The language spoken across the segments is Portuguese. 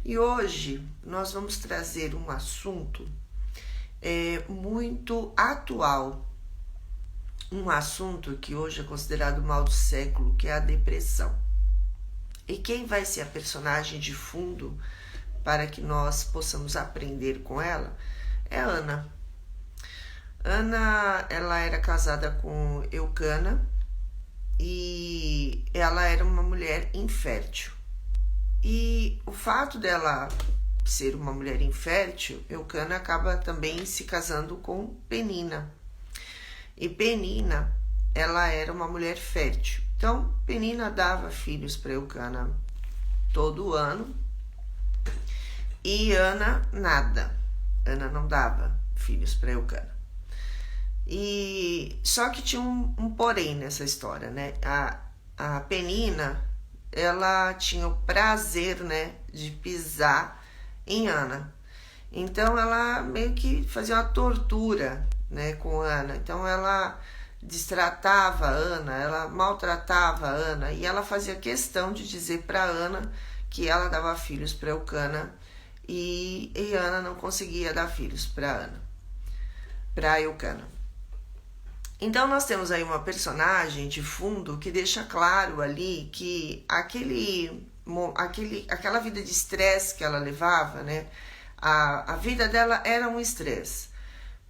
E hoje nós vamos trazer um assunto muito atual, um assunto que hoje é considerado o mal do século, que é a depressão. E quem vai ser a personagem de fundo para que nós possamos aprender com ela é Ana. Ana, ela era casada com Eucana e ela era uma mulher infértil. E o fato dela ser uma mulher infértil, Eucana acaba também se casando com Penina. E Penina, ela era uma mulher fértil. Então, Penina dava filhos para Eucana todo ano e Ana nada. Ana não dava filhos para Eucana. E só que tinha um porém nessa história, né? A Penina, ela tinha o prazer, né, de pisar em Ana. Então ela meio que fazia uma tortura, né, com Ana. Então ela destratava Ana, ela maltratava Ana e ela fazia questão de dizer para Ana que ela dava filhos para Eucana e Ana não conseguia dar filhos para Eucana. Então nós temos aí uma personagem de fundo que deixa claro ali que aquela vida de estresse que ela levava, né? A vida dela era um estresse,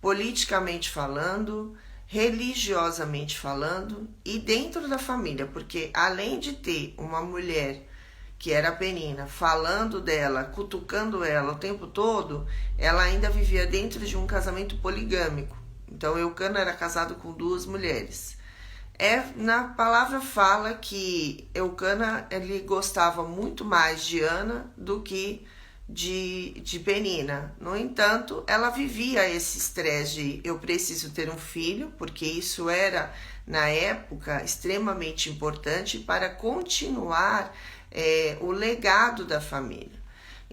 politicamente falando, religiosamente falando e dentro da família, porque além de ter uma mulher que era a Penina falando dela, cutucando ela o tempo todo, ela ainda vivia dentro de um casamento poligâmico. Então Eucana era casado com 2 mulheres. Na palavra fala que Eucana ele gostava muito mais de Ana do que de Penina. No entanto, ela vivia esse estresse de eu preciso ter um filho, porque isso era, na época, extremamente importante para continuar o legado da família.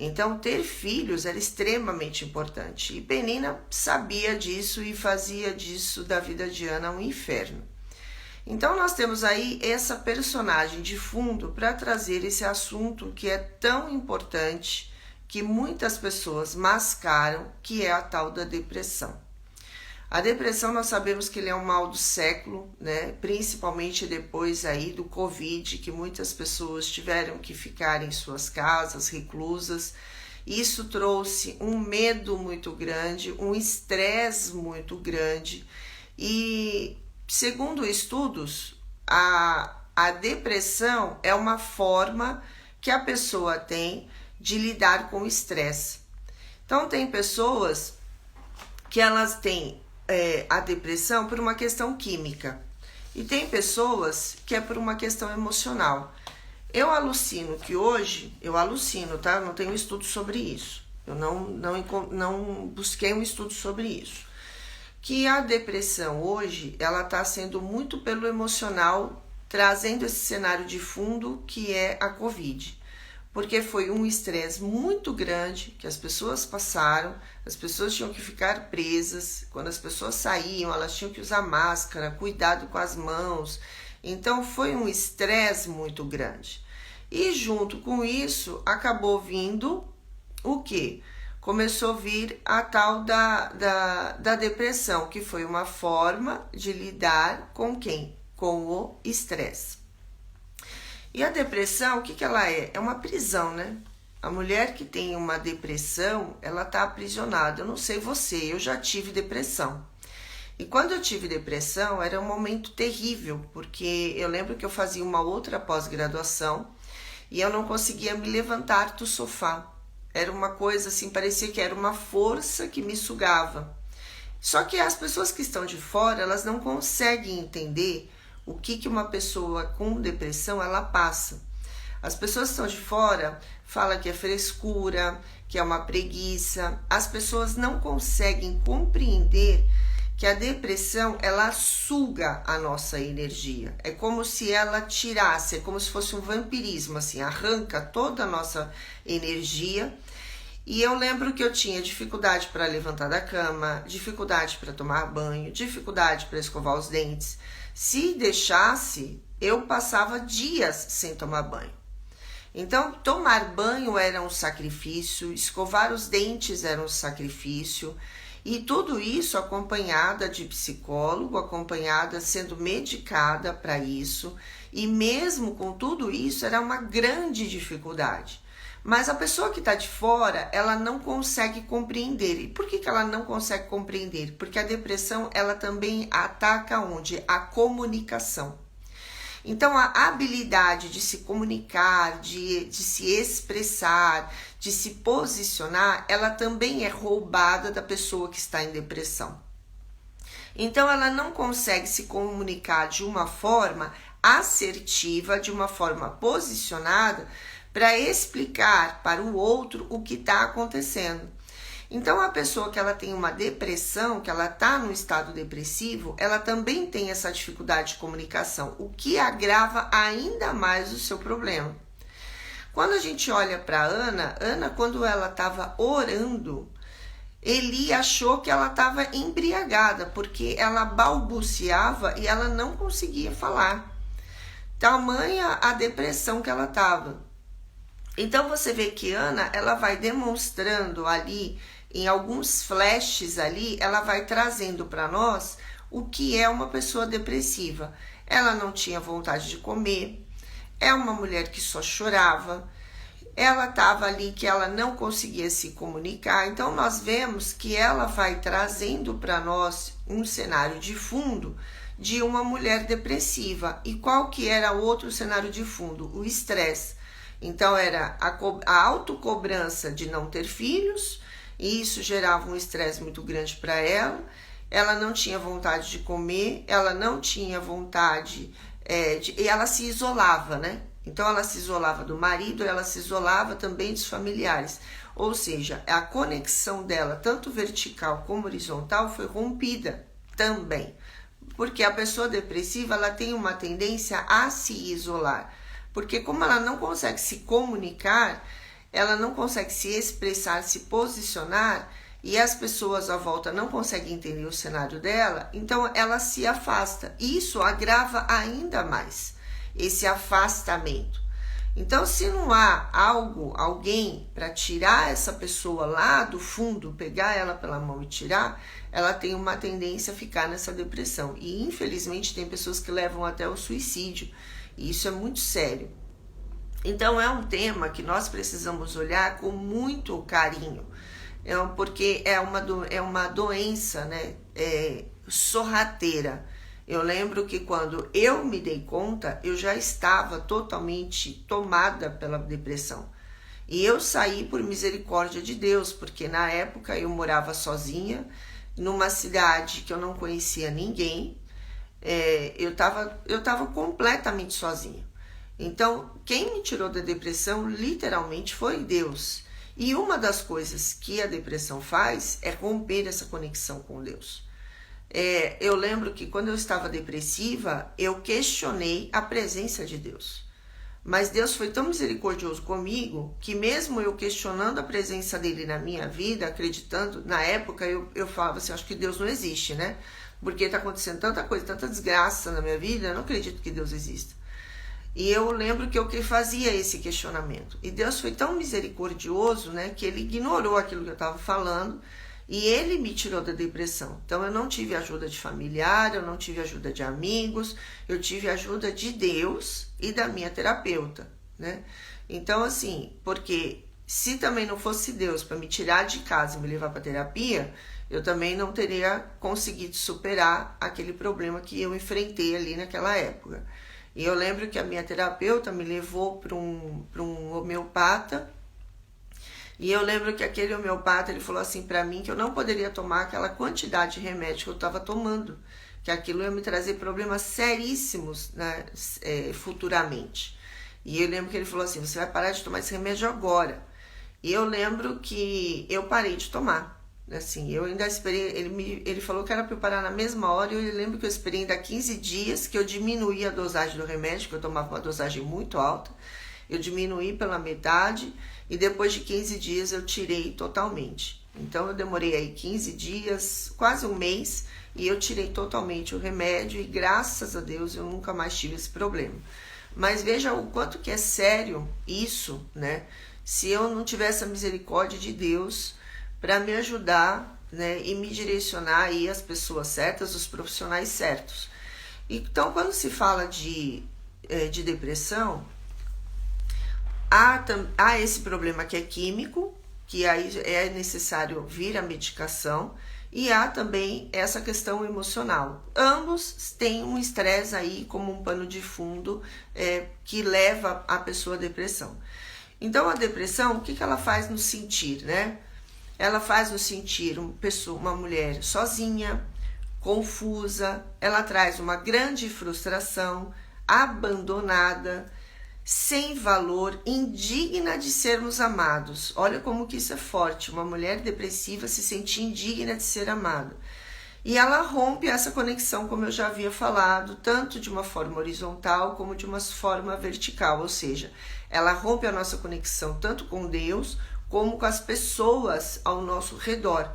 Então, ter filhos era extremamente importante. E Penina sabia disso e fazia disso da vida de Ana um inferno. Então, nós temos aí essa personagem de fundo para trazer esse assunto que é tão importante, que muitas pessoas mascaram, que é a tal da depressão. A depressão nós sabemos que ele é um mal do século, né? Principalmente depois aí do Covid, que muitas pessoas tiveram que ficar em suas casas, reclusas. Isso trouxe um medo muito grande, um estresse muito grande e, segundo estudos, a depressão é uma forma que a pessoa tem de lidar com o estresse. Então tem pessoas que elas têm a depressão por uma questão química e tem pessoas que é por uma questão emocional. Eu alucino, tá? Eu não tenho estudo sobre isso. Eu não busquei um estudo sobre isso. Que a depressão hoje, ela está sendo muito pelo emocional, trazendo esse cenário de fundo que é a Covid. Porque foi um estresse muito grande que as pessoas passaram, as pessoas tinham que ficar presas, quando as pessoas saíam, elas tinham que usar máscara, cuidado com as mãos, então foi um estresse muito grande. E junto com isso, acabou vindo o quê? Começou a vir a tal da depressão, que foi uma forma de lidar com quem? Com o estresse. E a depressão, o que ela é? É uma prisão, né? A mulher que tem uma depressão, ela tá aprisionada. Eu não sei você, eu já tive depressão. E quando eu tive depressão, era um momento terrível, porque eu lembro que eu fazia uma outra pós-graduação e eu não conseguia me levantar do sofá. Era uma coisa assim, parecia que era uma força que me sugava. Só que as pessoas que estão de fora, elas não conseguem entender o que uma pessoa com depressão ela passa. As pessoas que estão de fora falam que é frescura, que é uma preguiça. As pessoas não conseguem compreender que a depressão ela suga a nossa energia. É como se ela tirasse, é como se fosse um vampirismo, assim, arranca toda a nossa energia. E eu lembro que eu tinha dificuldade para levantar da cama, dificuldade para tomar banho, dificuldade para escovar os dentes. Se deixasse, eu passava dias sem tomar banho. Então, tomar banho era um sacrifício, escovar os dentes era um sacrifício, e tudo isso acompanhada de psicólogo, acompanhada sendo medicada para isso, e mesmo com tudo isso era uma grande dificuldade. Mas a pessoa que está de fora, ela não consegue compreender. E por que ela não consegue compreender? Porque a depressão, ela também ataca onde? A comunicação. Então, a habilidade de se comunicar, de se expressar, de se posicionar, ela também é roubada da pessoa que está em depressão. Então, ela não consegue se comunicar de uma forma assertiva, de uma forma posicionada, para explicar para o outro o que está acontecendo. Então, a pessoa que ela tem uma depressão, que ela está no estado depressivo, ela também tem essa dificuldade de comunicação, o que agrava ainda mais o seu problema. Quando a gente olha para Ana, quando ela estava orando, Eli achou que ela estava embriagada, porque ela balbuciava e ela não conseguia falar. Tamanha a depressão que ela estava. Então você vê que Ana, ela vai demonstrando ali, em alguns flashes ali, ela vai trazendo para nós o que é uma pessoa depressiva. Ela não tinha vontade de comer, é uma mulher que só chorava, ela estava ali que ela não conseguia se comunicar. Então nós vemos que ela vai trazendo para nós um cenário de fundo de uma mulher depressiva. E qual que era o outro cenário de fundo? O estresse. Então era a autocobrança de não ter filhos, e isso gerava um estresse muito grande para ela. Ela não tinha vontade de comer, ela não tinha vontade e ela se isolava, né? Então ela se isolava do marido, ela se isolava também dos familiares. Ou seja, a conexão dela, tanto vertical como horizontal, foi rompida também. Porque a pessoa depressiva, ela tem uma tendência a se isolar. Porque como ela não consegue se comunicar, ela não consegue se expressar, se posicionar, e as pessoas à volta não conseguem entender o cenário dela, então ela se afasta. Isso agrava ainda mais esse afastamento. Então, se não há alguém para tirar essa pessoa lá do fundo, pegar ela pela mão e tirar, ela tem uma tendência a ficar nessa depressão. E infelizmente tem pessoas que levam até o suicídio. E isso é muito sério. Então é um tema que nós precisamos olhar com muito carinho, porque é uma doença, né, sorrateira. Eu lembro que quando eu me dei conta, eu já estava totalmente tomada pela depressão. E eu saí por misericórdia de Deus, porque na época eu morava sozinha, numa cidade que eu não conhecia ninguém. Eu tava completamente sozinha. Então, quem me tirou da depressão literalmente foi Deus. E uma das coisas que a depressão faz é romper essa conexão com Deus. Eu lembro que quando eu estava depressiva, eu questionei a presença de Deus. Mas Deus foi tão misericordioso comigo que mesmo eu questionando a presença dele na minha vida, acreditando, na época eu falava assim, acho que Deus não existe, né? Porque está acontecendo tanta coisa, tanta desgraça na minha vida, eu não acredito que Deus exista. E eu lembro que eu fazia esse questionamento. E Deus foi tão misericordioso, né, que ele ignorou aquilo que eu estava falando e ele me tirou da depressão. Então eu não tive ajuda de familiar, eu não tive ajuda de amigos, eu tive ajuda de Deus e da minha terapeuta, né? Então assim, porque se também não fosse Deus para me tirar de casa e me levar para terapia, eu também não teria conseguido superar aquele problema que eu enfrentei ali naquela época. E eu lembro que a minha terapeuta me levou para um homeopata, e eu lembro que aquele homeopata, ele falou assim para mim que eu não poderia tomar aquela quantidade de remédio que eu estava tomando, que aquilo ia me trazer problemas seríssimos, né, futuramente. E eu lembro que ele falou assim, você vai parar de tomar esse remédio agora. E eu lembro que eu parei de tomar. Assim, eu ainda esperei, ele falou que era para eu parar na mesma hora, e eu lembro que eu esperei ainda 15 dias, que eu diminuí a dosagem do remédio, que eu tomava uma dosagem muito alta, eu diminuí pela metade, e depois de 15 dias eu tirei totalmente. Então eu demorei aí 15 dias, quase um mês, e eu tirei totalmente o remédio, e graças a Deus eu nunca mais tive esse problema. Mas veja o quanto que é sério isso, né? Se eu não tivesse a misericórdia de Deus para me ajudar, né, e me direcionar aí as pessoas certas, os profissionais certos. Então, quando se fala de depressão, há esse problema que é químico, que aí é necessário vir a medicação, e há também essa questão emocional. Ambos têm um estresse aí como um pano de fundo que leva a pessoa à depressão. Então, a depressão, o que ela faz nos sentir, né? Ela faz nos sentir uma mulher sozinha, confusa, ela traz uma grande frustração, abandonada, sem valor, indigna de sermos amados. Olha como que isso é forte, uma mulher depressiva se sentir indigna de ser amada. E ela rompe essa conexão, como eu já havia falado, tanto de uma forma horizontal como de uma forma vertical, ou seja, ela rompe a nossa conexão tanto com Deus como com as pessoas ao nosso redor,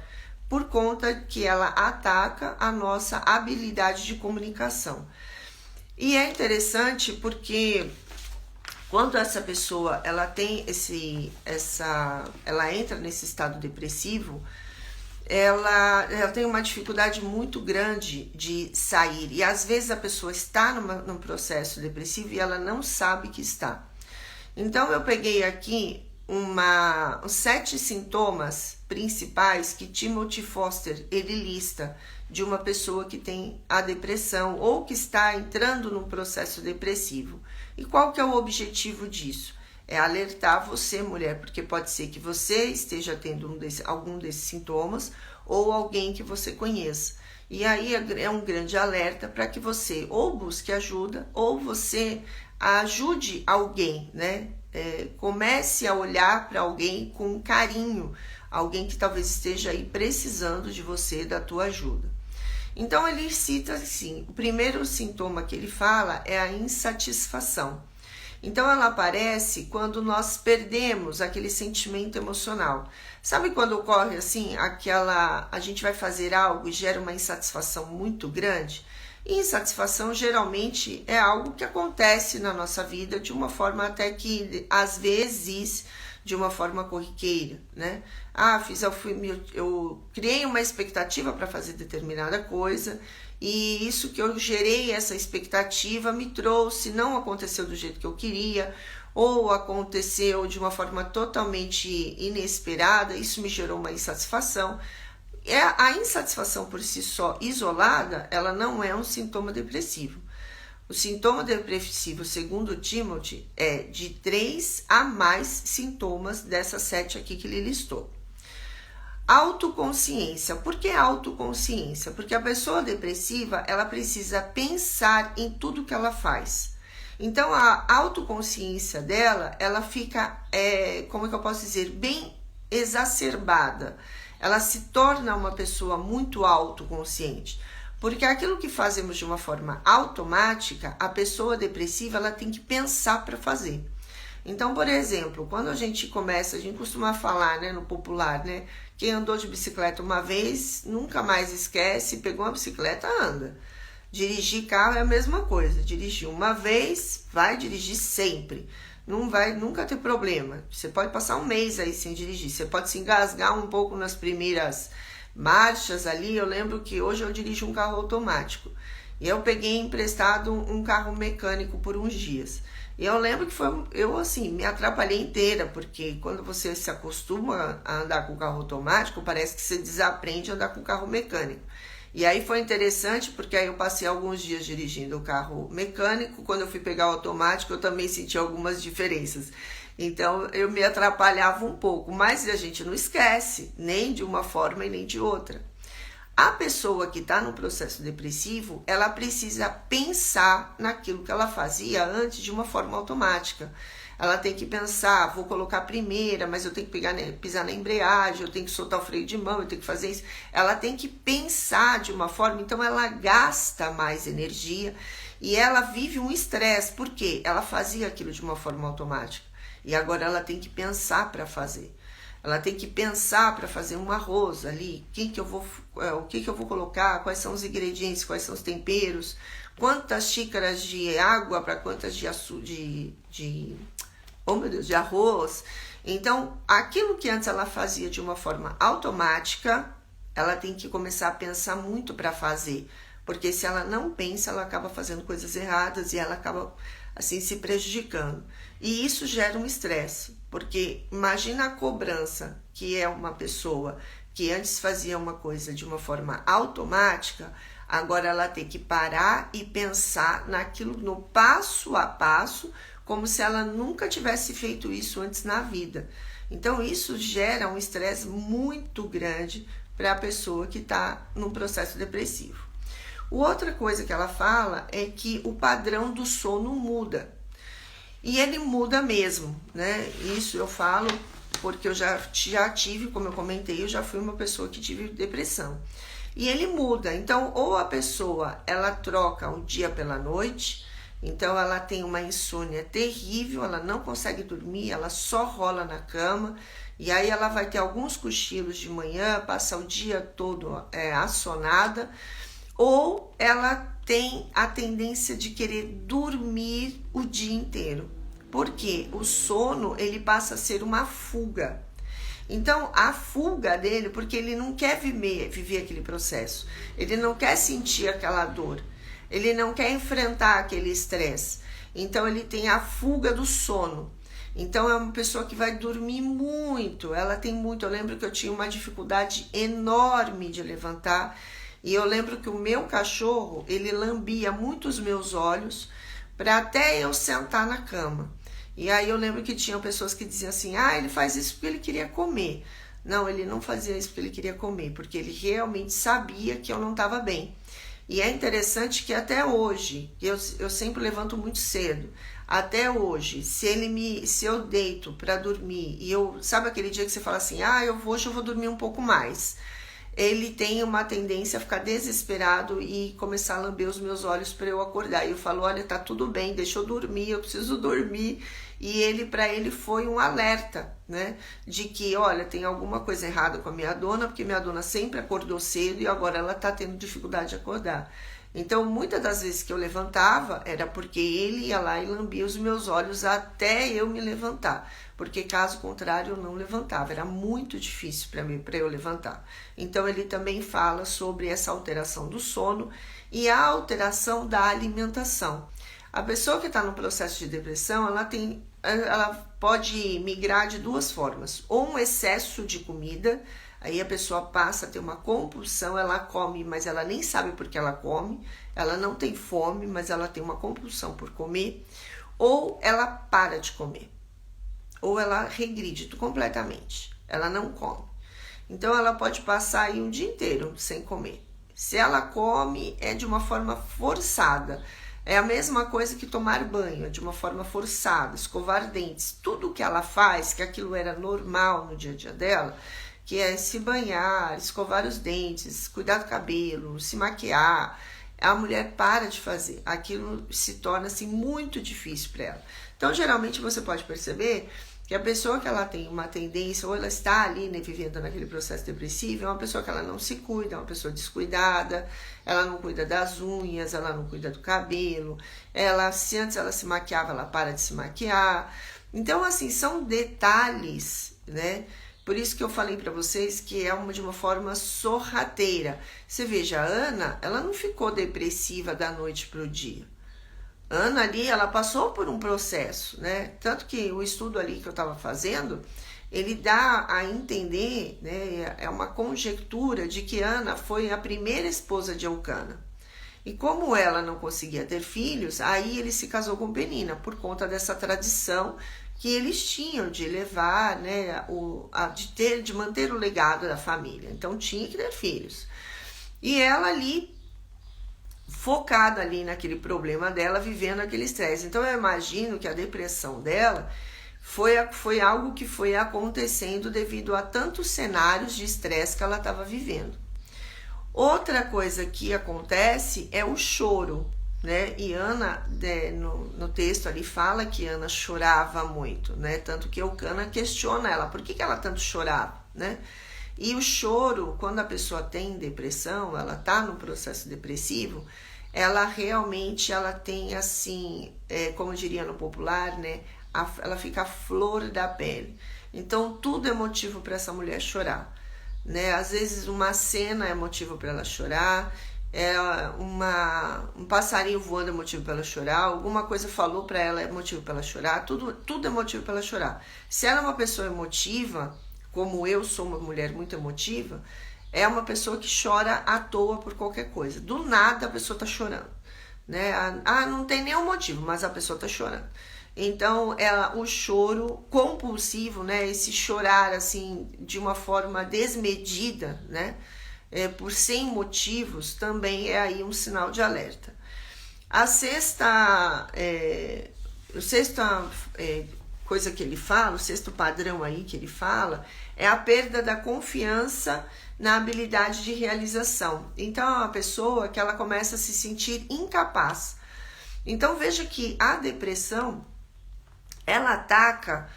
por conta que ela ataca a nossa habilidade de comunicação. E é interessante porque quando essa pessoa ela tem ela entra nesse estado depressivo, ela tem uma dificuldade muito grande de sair. E às vezes a pessoa está num processo depressivo e ela não sabe que está. Então eu peguei aqui os 7 sintomas principais que Timothy Foster ele lista de uma pessoa que tem a depressão ou que está entrando num processo depressivo. E qual que é o objetivo disso? É alertar você, mulher, porque pode ser que você esteja tendo algum desses sintomas ou alguém que você conheça. E aí é um grande alerta para que você ou busque ajuda ou você ajude alguém, né? Comece a olhar para alguém com carinho, alguém que talvez esteja aí precisando de você, da tua ajuda. Então ele cita assim, o primeiro sintoma que ele fala é a insatisfação. Então ela aparece quando nós perdemos aquele sentimento emocional. Sabe quando ocorre assim, a gente vai fazer algo e gera uma insatisfação muito grande? E insatisfação geralmente é algo que acontece na nossa vida de uma forma até que, às vezes, de uma forma corriqueira, né? Eu criei uma expectativa para fazer determinada coisa e isso que eu gerei, essa expectativa, me trouxe, não aconteceu do jeito que eu queria ou aconteceu de uma forma totalmente inesperada, isso me gerou uma insatisfação. A insatisfação por si só, isolada, ela não é um sintoma depressivo. O sintoma depressivo, segundo Timothy, é de 3 a mais sintomas dessas 7 aqui que ele listou. Autoconsciência. Por que autoconsciência? Porque a pessoa depressiva, ela precisa pensar em tudo que ela faz. Então, a autoconsciência dela, ela fica, como é que eu posso dizer, bem exacerbada. Ela se torna uma pessoa muito autoconsciente, porque aquilo que fazemos de uma forma automática, a pessoa depressiva ela tem que pensar para fazer. Então, por exemplo, quando a gente costuma falar, né, no popular, né, quem andou de bicicleta uma vez, nunca mais esquece, pegou uma bicicleta, anda. Dirigir carro é a mesma coisa, dirigir uma vez, vai dirigir sempre. Não vai nunca ter problema. Você pode passar um mês aí sem dirigir. Você pode se engasgar um pouco nas primeiras marchas ali. Eu lembro que hoje eu dirijo um carro automático. E eu peguei emprestado um carro mecânico por uns dias. E eu lembro que eu assim, me atrapalhei inteira, porque quando você se acostuma a andar com o carro automático, parece que você desaprende a andar com o carro mecânico. E aí foi interessante, porque aí eu passei alguns dias dirigindo o carro mecânico, quando eu fui pegar o automático eu também senti algumas diferenças. Então eu me atrapalhava um pouco, mas a gente não esquece, nem de uma forma e nem de outra. A pessoa que está no processo depressivo, ela precisa pensar naquilo que ela fazia antes de uma forma automática. Ela tem que pensar, vou colocar a primeira, mas eu tenho que pisar na embreagem, eu tenho que soltar o freio de mão, eu tenho que fazer isso. Ela tem que pensar de uma forma, então ela gasta mais energia e ela vive um estresse, porque ela fazia aquilo de uma forma automática e agora ela tem que pensar para fazer. Ela tem que pensar para fazer um arroz ali, o que eu vou colocar, quais são os ingredientes, quais são os temperos, quantas xícaras de água para quantas oh meu Deus, de arroz. Então, aquilo que antes ela fazia de uma forma automática, ela tem que começar a pensar muito para fazer, porque se ela não pensa, ela acaba fazendo coisas erradas e ela acaba assim se prejudicando. E isso gera um estresse, porque imagina a cobrança, que é uma pessoa que antes fazia uma coisa de uma forma automática, agora ela tem que parar e pensar naquilo no passo a passo, como se ela nunca tivesse feito isso antes na vida. Então isso gera um estresse muito grande para a pessoa que está num processo depressivo. Outra coisa que ela fala é que o padrão do sono muda. E ele muda mesmo, né? Isso eu falo porque eu já tive, como eu comentei, eu já fui uma pessoa que tive depressão. E ele muda. Então, ou a pessoa, ela troca o dia pela noite, então ela tem uma insônia terrível, ela não consegue dormir, ela só rola na cama, e aí ela vai ter alguns cochilos de manhã, passa o dia todo assonada, ou ela tem a tendência de querer dormir o dia inteiro. Porque o sono, ele passa a ser uma fuga. Então, a fuga dele, porque ele não quer viver aquele processo, ele não quer sentir aquela dor, ele não quer enfrentar aquele estresse. Então, ele tem a fuga do sono. Então, é uma pessoa que vai dormir muito, ela tem muito. Eu lembro que eu tinha uma dificuldade enorme de levantar, e eu lembro que o meu cachorro, ele lambia muito os meus olhos para até eu sentar na cama. E aí eu lembro que tinham pessoas que diziam assim, ele faz isso porque ele queria comer. Não, ele não fazia isso porque ele queria comer, porque ele realmente sabia que eu não estava bem. E é interessante que até hoje, eu sempre levanto muito cedo, até hoje, se eu deito para dormir, e sabe aquele dia que você fala assim, hoje eu vou dormir um pouco mais, ele tem uma tendência a ficar desesperado e começar a lamber os meus olhos para eu acordar. E eu falo, olha, tá tudo bem, deixa eu dormir, eu preciso dormir. E para ele foi um alerta, né? De que, olha, tem alguma coisa errada com a minha dona, porque minha dona sempre acordou cedo e agora ela tá tendo dificuldade de acordar. Então, muitas das vezes que eu levantava, era porque ele ia lá e lambia os meus olhos até eu me levantar. Porque, caso contrário, eu não levantava. Era muito difícil para eu levantar. Então, ele também fala sobre essa alteração do sono e a alteração da alimentação. A pessoa que está no processo de depressão, ela pode migrar de duas formas. Ou um excesso de comida, aí a pessoa passa a ter uma compulsão, ela come, mas ela nem sabe por que ela come, ela não tem fome, mas ela tem uma compulsão por comer, ou ela para de comer, ou ela regride completamente, ela não come. Então ela pode passar aí um dia inteiro sem comer. Se ela come, é de uma forma forçada. É a mesma coisa que tomar banho, de uma forma forçada, escovar dentes. Tudo que ela faz, que aquilo era normal no dia a dia dela, que é se banhar, escovar os dentes, cuidar do cabelo, se maquiar, a mulher para de fazer. Aquilo se torna assim, muito difícil para ela. Então, geralmente, você pode perceber que a pessoa que ela tem uma tendência, ou ela está ali, né, vivendo naquele processo depressivo, é uma pessoa que ela não se cuida, é uma pessoa descuidada, ela não cuida das unhas, ela não cuida do cabelo, se antes ela se maquiava, ela para de se maquiar. Então, assim, são detalhes, né? Por isso que eu falei para vocês que é de uma forma sorrateira. Você veja, a Ana, ela não ficou depressiva da noite para o dia. Ana ali, ela passou por um processo, né? Tanto que o estudo ali que eu estava fazendo, ele dá a entender, né? É uma conjectura de que Ana foi a primeira esposa de Eucana. E como ela não conseguia ter filhos, aí ele se casou com Penina, por conta dessa tradição que eles tinham de levar, né? De manter o legado da família. Então tinha que ter filhos. E ela ali, focada ali naquele problema dela, vivendo aquele estresse. Então eu imagino que a depressão dela foi algo que foi acontecendo devido a tantos cenários de estresse que ela estava vivendo. Outra coisa que acontece é o choro, né? E Ana, no texto ali, fala que Ana chorava muito, né? Tanto que Eucana questiona ela, por que ela tanto chorava, né? E o choro, quando a pessoa tem depressão, ela está no processo depressivo, ela realmente ela tem assim, como diria no popular, né? Ela fica a flor da pele. Então tudo é motivo para essa mulher chorar, né? Às vezes uma cena é motivo para ela chorar, um passarinho voando é motivo para ela chorar, alguma coisa falou para ela é motivo para ela chorar, tudo é motivo para ela chorar. Se ela é uma pessoa emotiva, como eu sou uma mulher muito emotiva, é uma pessoa que chora à toa por qualquer coisa. Do nada a pessoa tá chorando, né? Não tem nenhum motivo, mas a pessoa tá chorando. Então, o choro compulsivo, né? Esse chorar assim de uma forma desmedida, né? Por sem motivos, também é aí um sinal de alerta. A sexta coisa que ele fala, o sexto padrão aí que ele fala, é a perda da confiança na habilidade de realização. Então, é uma pessoa que ela começa a se sentir incapaz. Então, veja que a depressão, ela ataca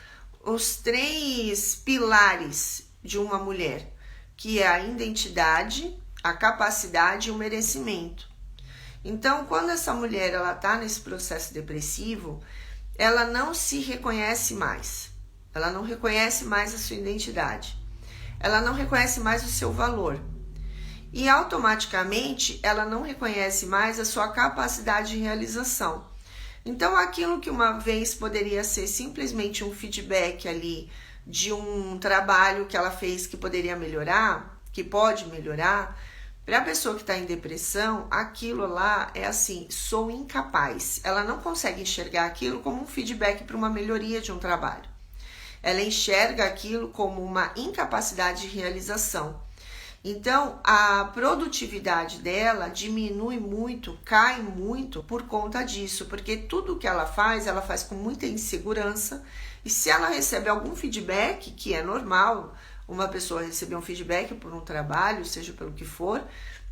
os 3 pilares de uma mulher, que é a identidade, a capacidade e o merecimento. Então, quando essa mulher ela está nesse processo depressivo, ela não se reconhece mais. Ela não reconhece mais a sua identidade. Ela não reconhece mais o seu valor. E automaticamente ela não reconhece mais a sua capacidade de realização. Então, aquilo que uma vez poderia ser simplesmente um feedback ali de um trabalho que ela fez que poderia melhorar, que pode melhorar, para a pessoa que está em depressão, aquilo lá é assim, sou incapaz. Ela não consegue enxergar aquilo como um feedback para uma melhoria de um trabalho. Ela enxerga aquilo como uma incapacidade de realização. Então, a produtividade dela diminui muito, cai muito por conta disso, porque tudo que ela faz com muita insegurança, e se ela recebe algum feedback, que é normal, uma pessoa receber um feedback por um trabalho, seja pelo que for,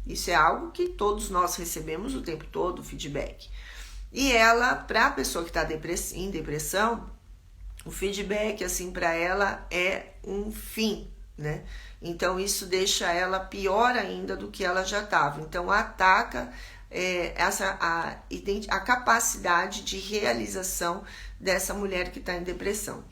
isso é algo que todos nós recebemos o tempo todo, feedback. E ela, para a pessoa que está em depressão, o feedback, assim, para ela é um fim, né? Então, isso deixa ela pior ainda do que ela já estava. Então, ataca a capacidade de realização dessa mulher que está em depressão.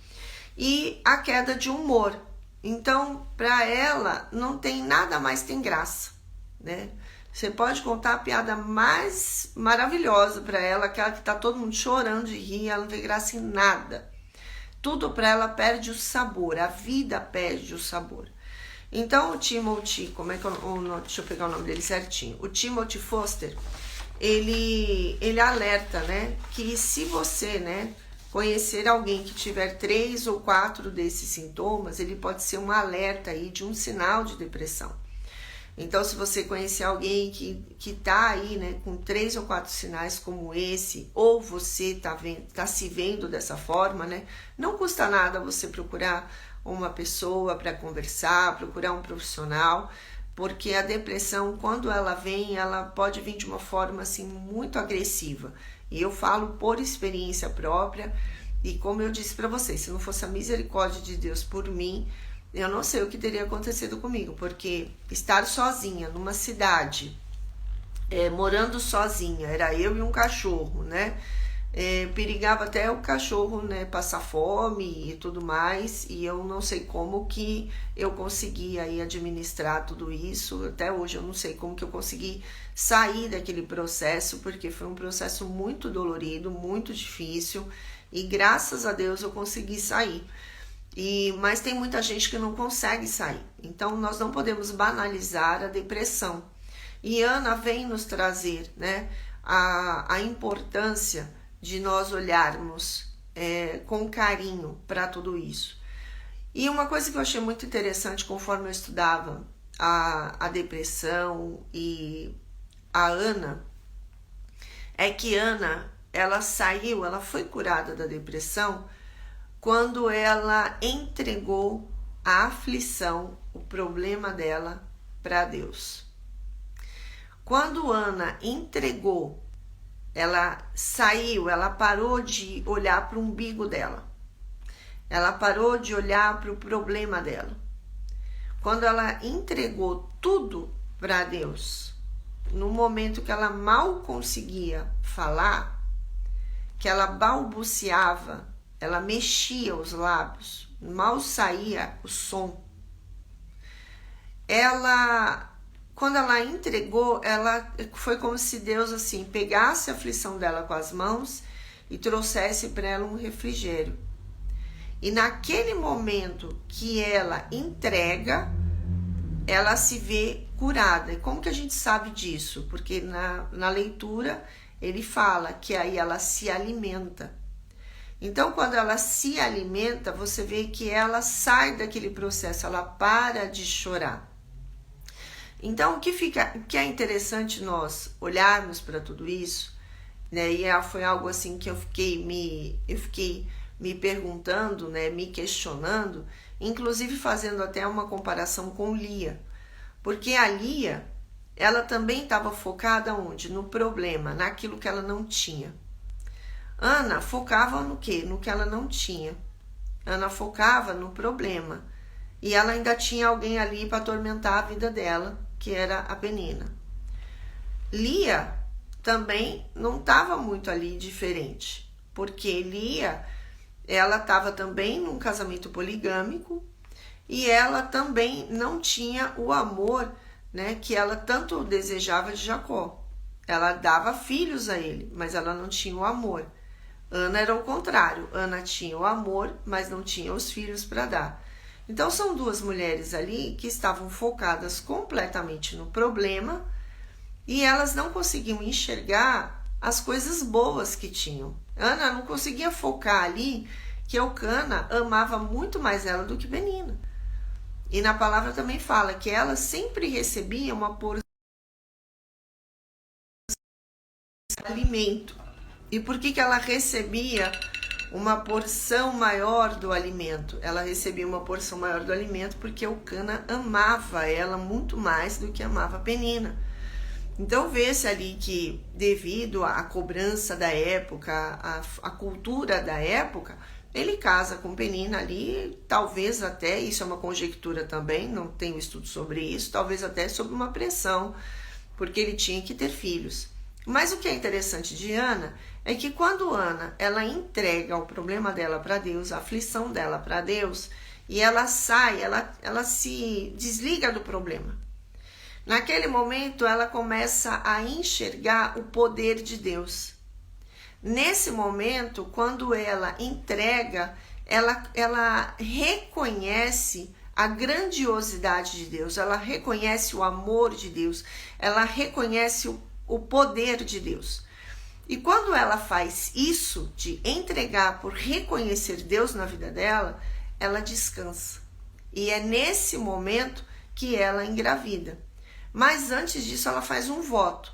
E a queda de humor. Então, para ela, não tem nada mais tem graça, né? Você pode contar a piada mais maravilhosa para ela, aquela que está todo mundo chorando de rir, ela não tem graça em nada. Tudo para ela perde o sabor, a vida perde o sabor. Então, o Timothy, deixa eu pegar o nome dele certinho. O Timothy Foster, ele alerta, né, que se você, né, conhecer alguém que tiver 3 ou 4 desses sintomas, ele pode ser um alerta aí de um sinal de depressão. Então, se você conhecer alguém que tá aí, né, com 3 ou 4 sinais como esse, ou você tá se vendo dessa forma, né, não custa nada você procurar uma pessoa para conversar, procurar um profissional, porque a depressão, quando ela vem, ela pode vir de uma forma assim muito agressiva. E eu falo por experiência própria, e como eu disse para vocês, se não fosse a misericórdia de Deus por mim, eu não sei o que teria acontecido comigo, porque estar sozinha numa cidade, morando sozinha, era eu e um cachorro, né? Perigava até o cachorro, né, passar fome e tudo mais, e eu não sei como que eu consegui aí administrar tudo isso. Até hoje eu não sei como que eu consegui sair daquele processo, porque foi um processo muito dolorido, muito difícil, e graças a Deus eu consegui sair. Mas tem muita gente que não consegue sair, então nós não podemos banalizar a depressão. E Ana vem nos trazer, né, a importância de nós olharmos com carinho para tudo isso. E uma coisa que eu achei muito interessante conforme eu estudava a depressão e a Ana, é que Ana, ela foi curada da depressão quando ela entregou a aflição, o problema dela para Deus. Quando Ana entregou, ela saiu, ela parou de olhar para o umbigo dela. Ela parou de olhar para o problema dela. Quando ela entregou tudo para Deus, no momento que ela mal conseguia falar, que ela balbuciava, ela mexia os lábios, mal saía o som. Quando ela entregou, foi como se Deus assim pegasse a aflição dela com as mãos e trouxesse para ela um refrigério. E naquele momento que ela entrega, ela se vê curada. E como que a gente sabe disso? Porque na leitura ele fala que aí ela se alimenta. Então, quando ela se alimenta, você vê que ela sai daquele processo, ela para de chorar. Então, o que é interessante nós olharmos para tudo isso, né? E foi algo assim que eu fiquei me perguntando, né? Me questionando, inclusive fazendo até uma comparação com Lia. Porque a Lia, ela também estava focada onde? No problema, naquilo que ela não tinha. Ana focava no quê? No que ela não tinha. Ana focava no problema. E ela ainda tinha alguém ali para atormentar a vida dela, que era a Penina. Lia também não estava muito ali diferente, porque Lia, ela estava também num casamento poligâmico e ela também não tinha o amor, né, que ela tanto desejava de Jacó. Ela dava filhos a ele, mas ela não tinha o amor. Ana era o contrário, Ana tinha o amor, mas não tinha os filhos para dar. Então são duas mulheres ali que estavam focadas completamente no problema e elas não conseguiam enxergar as coisas boas que tinham. Ana não conseguia focar ali que Eucana amava muito mais ela do que Penina. E na palavra também fala que ela sempre recebia uma porção de alimento. E por que ela recebia uma porção maior do alimento? Ela recebia uma porção maior do alimento porque Eucana amava ela muito mais do que amava Penina. Então vê-se ali que, devido à cobrança da época, à cultura da época, ele casa com Penina ali, talvez até, isso é uma conjectura também, não tenho estudo sobre isso, talvez até sob uma pressão, porque ele tinha que ter filhos. Mas o que é interessante de Ana é que quando Ana, ela entrega o problema dela para Deus, a aflição dela para Deus, e ela sai, ela se desliga do problema. Naquele momento, ela começa a enxergar o poder de Deus. Nesse momento, quando ela entrega, ela reconhece a grandiosidade de Deus, ela reconhece o amor de Deus, ela reconhece o poder de Deus. E quando ela faz isso, de entregar por reconhecer Deus na vida dela, ela descansa. E é nesse momento que ela engravida. Mas antes disso, ela faz um voto.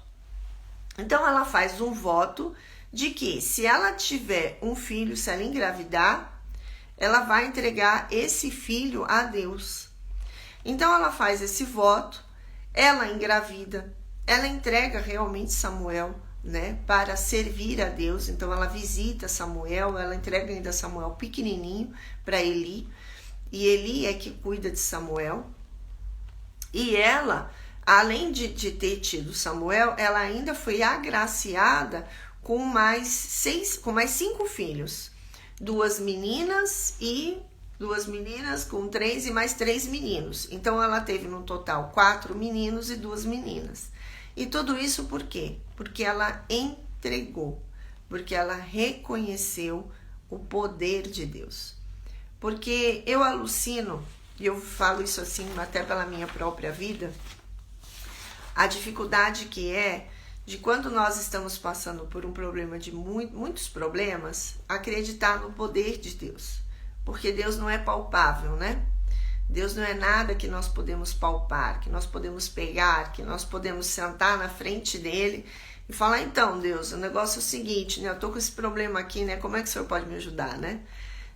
Então, ela faz um voto de que se ela tiver um filho, se ela engravidar, ela vai entregar esse filho a Deus. Então, ela faz esse voto, ela engravida, ela entrega realmente Samuel, né, para servir a Deus. Então ela visita Samuel, ela entrega ainda Samuel pequenininho para Eli, e Eli é que cuida de Samuel. E ela, além de ter tido Samuel, ela ainda foi agraciada com mais 5 filhos, 2 meninas com 3 e mais 3 meninos. Então ela teve no total 4 meninos e 2 meninas. E tudo isso por quê? Porque ela entregou, porque ela reconheceu o poder de Deus. Porque eu alucino, e eu falo isso assim até pela minha própria vida, a dificuldade que é de quando nós estamos passando por um problema de muitos problemas, acreditar no poder de Deus. Porque Deus não é palpável, né? Deus não é nada que nós podemos palpar, que nós podemos pegar, que nós podemos sentar na frente dele e falar, então, Deus, o negócio é o seguinte, né? Eu tô com esse problema aqui, né? Como é que o Senhor pode me ajudar, né?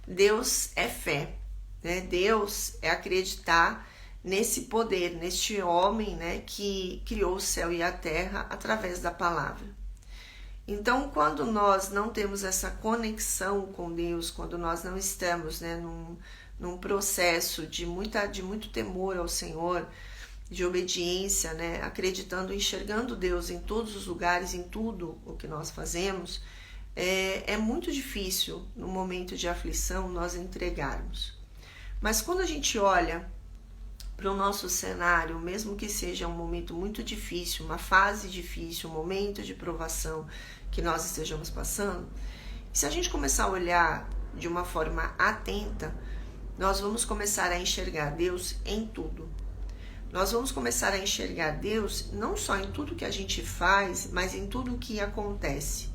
Deus é fé, né? Deus é acreditar nesse poder, neste homem, né? Que criou o céu e a terra através da palavra. Então, quando nós não temos essa conexão com Deus, quando nós não estamos, né, num processo de muito temor ao Senhor, de obediência, né? Acreditando, enxergando Deus em todos os lugares, em tudo o que nós fazemos, é muito difícil no momento de aflição nós entregarmos. Mas quando a gente olha para o nosso cenário, mesmo que seja um momento muito difícil, uma fase difícil, um momento de provação que nós estejamos passando, se a gente começar a olhar de uma forma atenta, nós vamos começar a enxergar Deus em tudo. Nós vamos começar a enxergar Deus não só em tudo que a gente faz, mas em tudo o que acontece.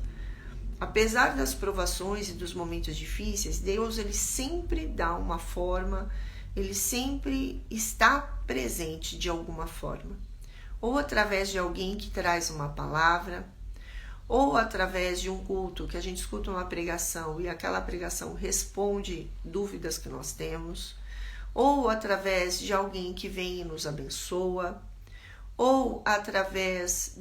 Apesar das provações e dos momentos difíceis, Deus ele sempre dá uma forma, ele sempre está presente de alguma forma. Ou através de alguém que traz uma palavra, ou através de um culto, que a gente escuta uma pregação e aquela pregação responde dúvidas que nós temos, ou através de alguém que vem e nos abençoa, ou através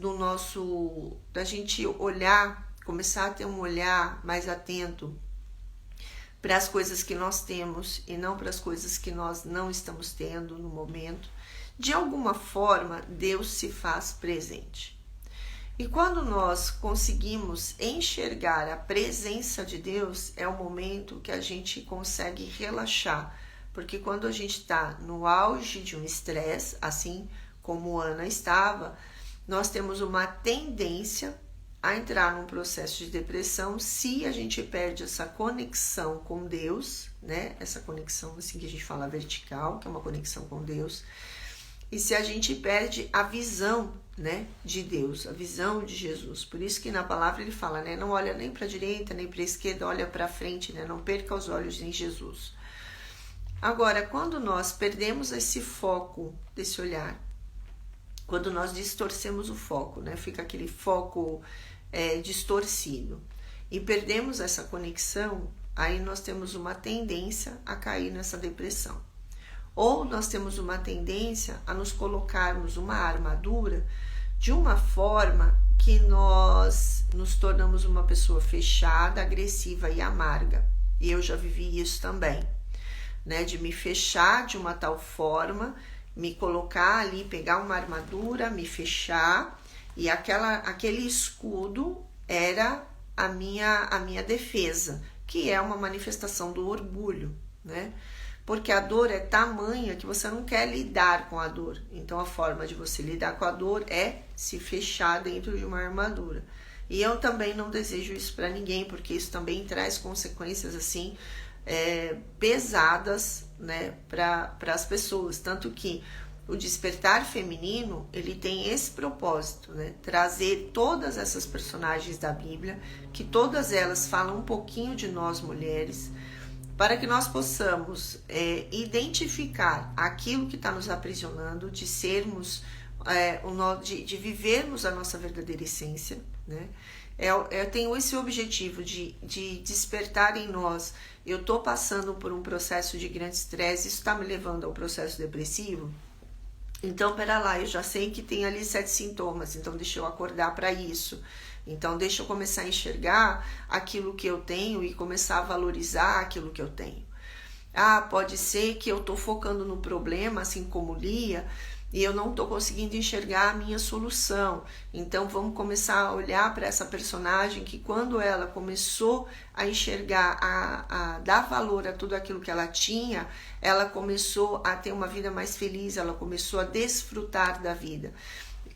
da gente olhar, começar a ter um olhar mais atento para as coisas que nós temos e não para as coisas que nós não estamos tendo no momento. De alguma forma, Deus se faz presente. E quando nós conseguimos enxergar a presença de Deus, é o momento que a gente consegue relaxar. Porque quando a gente está no auge de um estresse, assim como Ana estava, nós temos uma tendência a entrar num processo de depressão se a gente perde essa conexão com Deus, né? Essa conexão assim que a gente fala vertical, que é uma conexão com Deus. E se a gente perde a visão, né, de Deus, a visão de Jesus. Por isso que na palavra ele fala, né, não olha nem para a direita, nem para a esquerda, olha para frente, né, não perca os olhos em Jesus. Agora, quando nós perdemos esse foco desse olhar, quando nós distorcemos o foco, né, fica aquele foco distorcido, e perdemos essa conexão, aí nós temos uma tendência a cair nessa depressão. Ou nós temos uma tendência a nos colocarmos uma armadura de uma forma que nós nos tornamos uma pessoa fechada, agressiva e amarga. E eu já vivi isso também, né? De me fechar de uma tal forma, me colocar ali, pegar uma armadura, me fechar, e aquele escudo era a minha defesa, que é uma manifestação do orgulho, né? Porque a dor é tamanha que você não quer lidar com a dor. Então a forma de você lidar com a dor é se fechar dentro de uma armadura. E eu também não desejo isso para ninguém, porque isso também traz consequências assim pesadas, né, para as pessoas. Tanto que o despertar feminino, ele tem esse propósito, né, trazer todas essas personagens da Bíblia, que todas elas falam um pouquinho de nós mulheres, para que nós possamos identificar aquilo que está nos aprisionando, de sermos, de vivermos a nossa verdadeira essência, né? Eu tenho esse objetivo de despertar em nós. Eu estou passando por um processo de grande estresse, isso está me levando ao processo depressivo? Então, pera lá, eu já sei que tem ali 7 sintomas, então deixa eu acordar para isso. Então, deixa eu começar a enxergar aquilo que eu tenho e começar a valorizar aquilo que eu tenho. Ah, pode ser que eu estou focando no problema, assim como Lia, e eu não estou conseguindo enxergar a minha solução. Então, vamos começar a olhar para essa personagem que quando ela começou a enxergar, a dar valor a tudo aquilo que ela tinha, ela começou a ter uma vida mais feliz, ela começou a desfrutar da vida.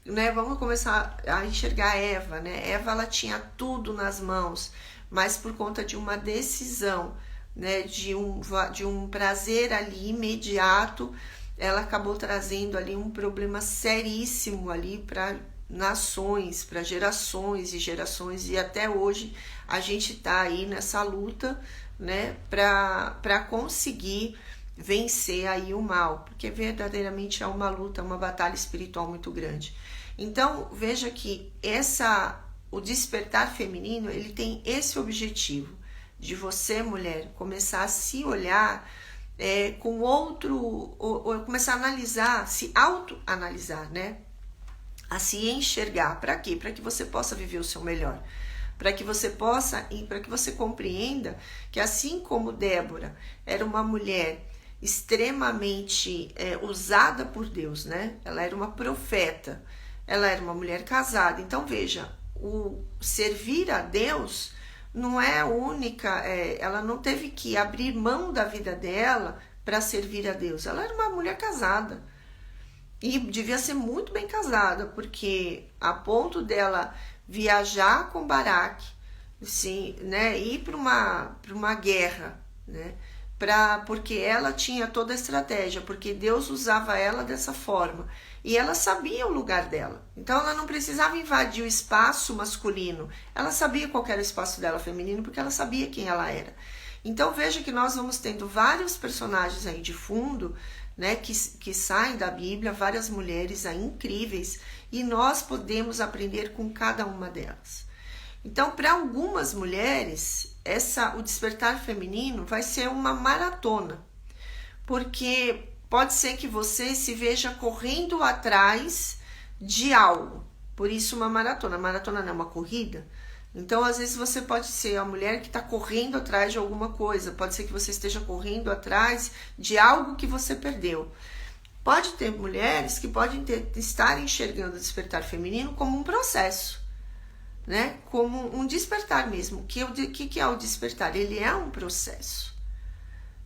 Né, vamos começar a enxergar Eva, né? Eva, ela tinha tudo nas mãos, mas por conta de uma decisão, né, de um prazer ali imediato, ela acabou trazendo ali um problema seríssimo ali para nações, para gerações e gerações, e até hoje a gente está aí nessa luta, né, para conseguir vencer aí o mal, porque verdadeiramente é uma luta, uma batalha espiritual muito grande. Então, veja que o despertar feminino, ele tem esse objetivo, de você, mulher, começar a se olhar com outro, ou começar a analisar, se autoanalisar, né? A se enxergar. Para quê? Para que você possa viver o seu melhor. Para que você possa, e para que você compreenda que assim como Débora era uma mulher extremamente usada por Deus, né? Ela era uma profeta, ela era uma mulher casada. Então veja, o servir a Deus não é única, ela não teve que abrir mão da vida dela para servir a Deus. Ela era uma mulher casada e devia ser muito bem casada, porque a ponto dela viajar com Baraque, sim, né, ir para uma guerra, né, porque ela tinha toda a estratégia, porque Deus usava ela dessa forma e ela sabia o lugar dela. Então ela não precisava invadir o espaço masculino, ela sabia qual era o espaço dela feminino, porque ela sabia quem ela era. Então veja que nós vamos tendo vários personagens aí de fundo, né, que saem da Bíblia, várias mulheres aí incríveis, e nós podemos aprender com cada uma delas. Então, para algumas mulheres, o despertar feminino vai ser uma maratona, porque pode ser que você se veja correndo atrás de algo, por isso uma maratona. Maratona não é uma corrida. Então, às vezes você pode ser a mulher que está correndo atrás de alguma coisa, pode ser que você esteja correndo atrás de algo que você perdeu. Pode ter mulheres que podem estar enxergando o despertar feminino como um processo, né? Como um despertar mesmo. O que é o despertar? Ele é um processo.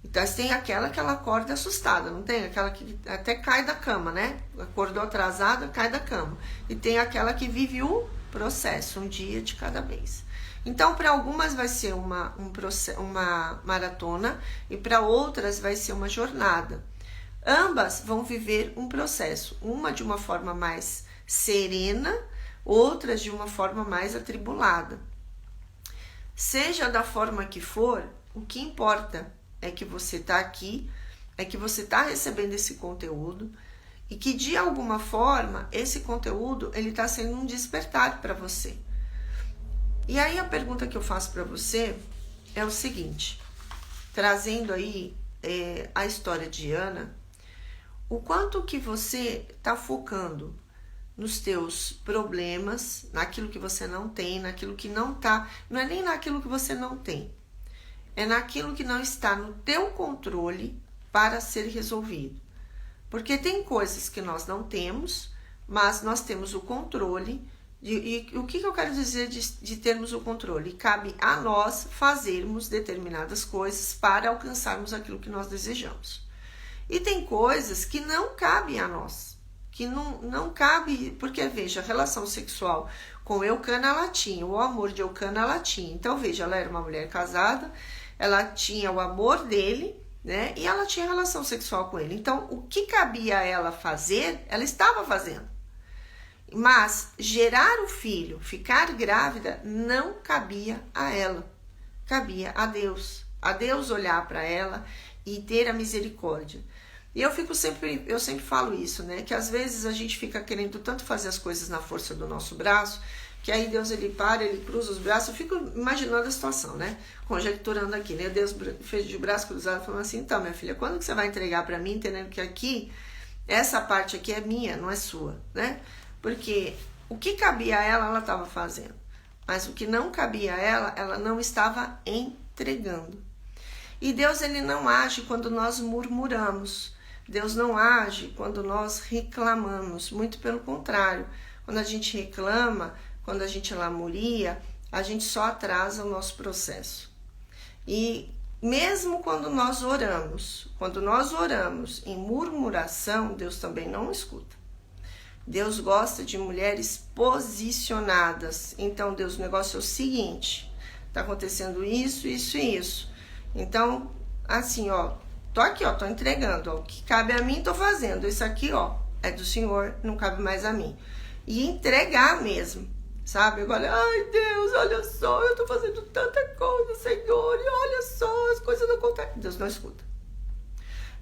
Então, tem aquela que ela acorda assustada, não tem? Aquela que até cai da cama, né? Acordou atrasada, cai da cama. E tem aquela que vive o processo, um dia de cada vez. Então, para algumas vai ser uma maratona e para outras vai ser uma jornada. Ambas vão viver um processo, uma de uma forma mais serena, outras de uma forma mais atribulada. Seja da forma que for, o que importa é que você está aqui, é que você está recebendo esse conteúdo e que de alguma forma esse conteúdo ele está sendo um despertar para você. E aí a pergunta que eu faço para você é o seguinte, trazendo aí a história de Ana, o quanto que você está focando nos teus problemas, naquilo que você não tem, naquilo que não tá, não é nem naquilo que você não tem, é naquilo que não está no teu controle para ser resolvido. Porque tem coisas que nós não temos, mas nós temos o controle. E o que eu quero dizer de termos o controle? Cabe a nós fazermos determinadas coisas para alcançarmos aquilo que nós desejamos. E tem coisas que não cabem a nós, que não cabe, porque veja, a relação sexual com Eucana ela tinha, o amor de Eucana ela tinha. Então veja, ela era uma mulher casada, ela tinha o amor dele, né? E ela tinha relação sexual com ele. Então o que cabia a ela fazer, ela estava fazendo. Mas gerar o filho, ficar grávida, não cabia a ela, cabia a Deus olhar para ela e ter a misericórdia. E eu sempre falo isso, né? Que às vezes a gente fica querendo tanto fazer as coisas na força do nosso braço, que aí Deus ele para, ele cruza os braços. Eu fico imaginando a situação, né? Conjecturando aqui, né? Deus fez de braço cruzado, falando assim: então, minha filha, quando que você vai entregar para mim, entendendo que aqui, essa parte aqui é minha, não é sua, né? Porque o que cabia a ela, ela estava fazendo. Mas o que não cabia a ela não estava entregando. E Deus ele não age quando nós murmuramos. Deus não age quando nós reclamamos. Muito pelo contrário. Quando a gente reclama, quando a gente lamuria, a gente só atrasa o nosso processo. E mesmo quando nós oramos em murmuração, Deus também não escuta. Deus gosta de mulheres posicionadas. Então, Deus, o negócio é o seguinte, tá acontecendo isso, isso e isso. Então, assim, ó, tô aqui, ó, tô entregando, ó, o que cabe a mim, tô fazendo. Isso aqui, ó, é do Senhor, não cabe mais a mim. E entregar mesmo, sabe? Agora, ai, Deus, olha só, eu tô fazendo tanta coisa, Senhor, e olha só, as coisas não acontecem. Deus não escuta.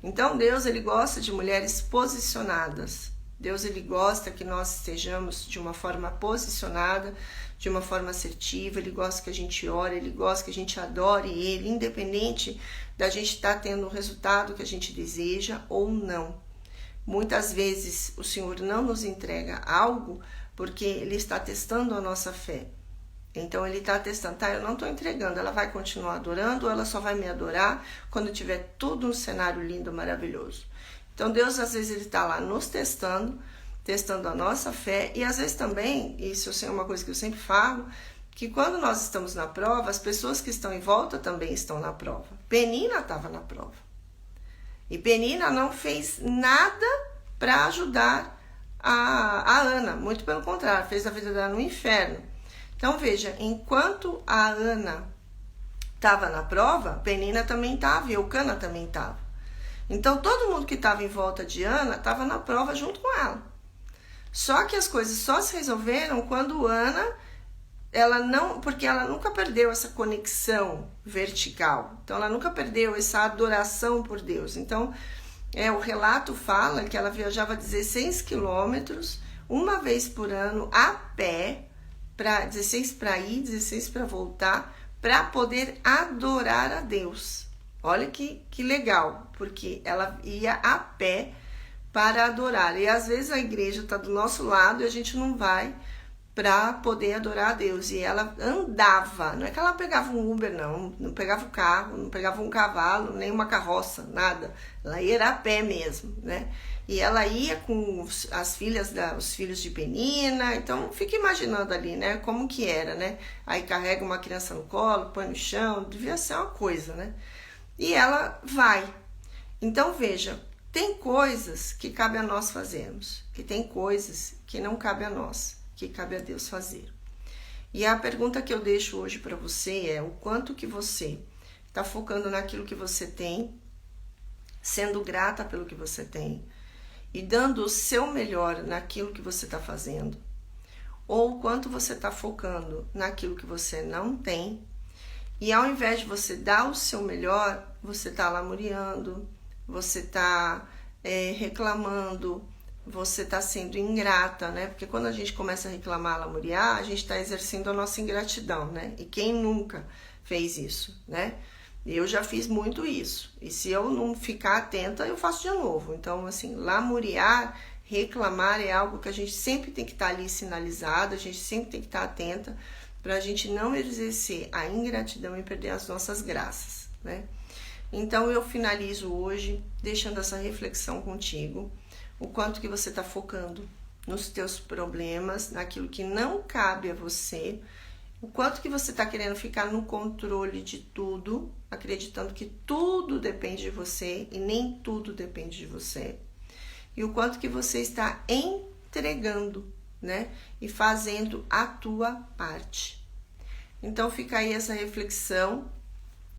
Então, Deus, ele gosta de mulheres posicionadas. Deus ele gosta que nós estejamos de uma forma posicionada, de uma forma assertiva. Ele gosta que a gente ore, ele gosta que a gente adore ele, independente da gente estar tendo o resultado que a gente deseja ou não. Muitas vezes o Senhor não nos entrega algo porque ele está testando a nossa fé. Então ele está testando, tá? Eu não estou entregando, ela vai continuar adorando ou ela só vai me adorar quando tiver tudo um cenário lindo, maravilhoso. Então Deus às vezes ele está lá nos testando a nossa fé e às vezes também, isso é uma coisa que eu sempre falo, que quando nós estamos na prova, as pessoas que estão em volta também estão na prova. Penina estava na prova. E Penina não fez nada para ajudar a Ana, muito pelo contrário, fez a vida dela no inferno. Então veja, enquanto a Ana estava na prova, Penina também estava e Eucana também estava. Então todo mundo que estava em volta de Ana estava na prova junto com ela. Só que as coisas só se resolveram quando Ana, porque ela nunca perdeu essa conexão vertical. Então ela nunca perdeu essa adoração por Deus. Então o relato fala que ela viajava 16 quilômetros uma vez por ano a pé, 16 para ir, 16 para voltar, para poder adorar a Deus. Olha que legal, porque ela ia a pé para adorar. E às vezes a igreja está do nosso lado e a gente não vai para poder adorar a Deus. E ela andava, não é que ela pegava um Uber, não pegava o carro, não pegava um cavalo, nem uma carroça, nada. Ela ia a pé mesmo, né? E ela ia com as filhas, os filhos de Penina, então fica imaginando ali, né, como que era, né? Aí carrega uma criança no colo, põe no chão, devia ser uma coisa, né? E ela vai. Então veja, tem coisas que cabe a nós fazermos, que tem coisas que não cabe a nós, que cabe a Deus fazer. E a pergunta que eu deixo hoje para você é o quanto que você está focando naquilo que você tem, sendo grata pelo que você tem, e dando o seu melhor naquilo que você está fazendo, ou quanto você está focando naquilo que você não tem, e ao invés de você dar o seu melhor, você está lamuriando, você está reclamando, você está sendo ingrata, né? Porque quando a gente começa a reclamar, lamuriar, a gente está exercendo a nossa ingratidão, né? E quem nunca fez isso, né? Eu já fiz muito isso. E se eu não ficar atenta, eu faço de novo. Então, assim, lamuriar, reclamar é algo que a gente sempre tem que estar ali sinalizado, a gente sempre tem que estar atenta para a gente não exercer a ingratidão e perder as nossas graças, né? Então, eu finalizo hoje deixando essa reflexão contigo, o quanto que você está focando nos teus problemas, naquilo que não cabe a você, o quanto que você está querendo ficar no controle de tudo, acreditando que tudo depende de você e nem tudo depende de você. E o quanto que você está entregando, né? E fazendo a tua parte. Então fica aí essa reflexão